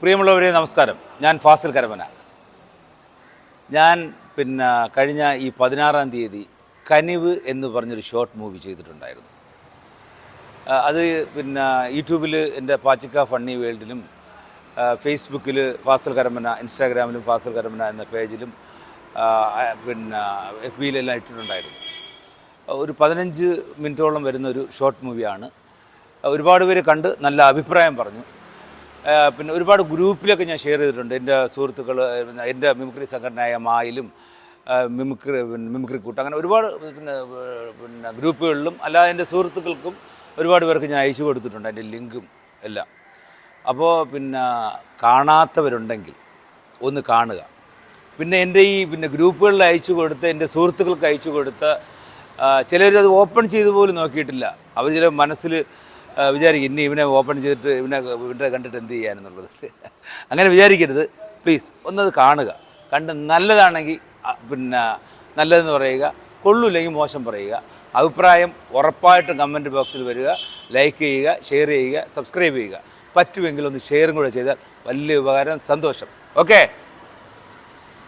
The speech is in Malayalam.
പ്രിയമുള്ളവരെ നമസ്കാരം. ഞാൻ ഫാസിൽ കരമന. ഞാൻ കഴിഞ്ഞ ഈ 16-ാം തീയതി കനിവ് എന്ന് പറഞ്ഞൊരു ഷോർട്ട് മൂവി ചെയ്തിട്ടുണ്ടായിരുന്നു. അത് യൂട്യൂബിൽ എൻ്റെ പാച്ചിക്ക ഫണ്ണി വേൾഡിലും ഫേസ്ബുക്കിൽ ഫാസിൽ കരമന, ഇൻസ്റ്റാഗ്രാമിലും ഫാസിൽ കരമന എന്ന പേജിലും FB യിലെല്ലാം ഇട്ടിട്ടുണ്ടായിരുന്നു. ഒരു 15 മിനിറ്റോളം വരുന്നൊരു ഷോർട്ട് മൂവിയാണ്. ഒരുപാട് പേര് കണ്ട് നല്ല അഭിപ്രായം പറഞ്ഞു. ഒരുപാട് ഗ്രൂപ്പിലൊക്കെ ഞാൻ ഷെയർ ചെയ്തിട്ടുണ്ട്. എൻ്റെ സുഹൃത്തുക്കൾ, എൻ്റെ മിമിക്രി സംഘടനയായ മായിലും മിമിക്രി കൂട്ട്, അങ്ങനെ ഒരുപാട് ഗ്രൂപ്പുകളിലും അല്ലാതെ എൻ്റെ സുഹൃത്തുക്കൾക്കും ഒരുപാട് പേർക്ക് ഞാൻ അയച്ചു കൊടുത്തിട്ടുണ്ട് അതിൻ്റെ ലിങ്കും എല്ലാം. അപ്പോൾ കാണാത്തവരുണ്ടെങ്കിൽ ഒന്ന് കാണുക. എൻ്റെ ഈ ഗ്രൂപ്പുകളിൽ അയച്ചു കൊടുത്ത് എൻ്റെ സുഹൃത്തുക്കൾക്ക് അയച്ചു കൊടുത്ത് ചിലരത് ഓപ്പൺ ചെയ്ത് പോലും നോക്കിയിട്ടില്ല. അവർ ചില മനസ്സിൽ വിചാരിക്കും ഇനി ഇവനെ ഓപ്പൺ ചെയ്തിട്ട് ഇവനെ കണ്ടിട്ട് എന്ത് ചെയ്യാനെന്നുള്ളത്. അങ്ങനെ വിചാരിക്കരുത്. പ്ലീസ് ഒന്നത് കാണുക. കണ്ട് നല്ലതാണെങ്കിൽ നല്ലതെന്ന് പറയുക, കൊള്ളൂല്ലെങ്കിൽ മോശം പറയുക. അഭിപ്രായം ഉറപ്പായിട്ടും കമൻറ്റ് ബോക്സിൽ വരിക. ലൈക്ക് ചെയ്യുക, ഷെയർ ചെയ്യുക, സബ്സ്ക്രൈബ് ചെയ്യുക. പറ്റുമെങ്കിൽ ഒന്ന് ഷെയറും കൂടെ ചെയ്താൽ വലിയ ഉപകാരം, സന്തോഷം. ഓക്കെ.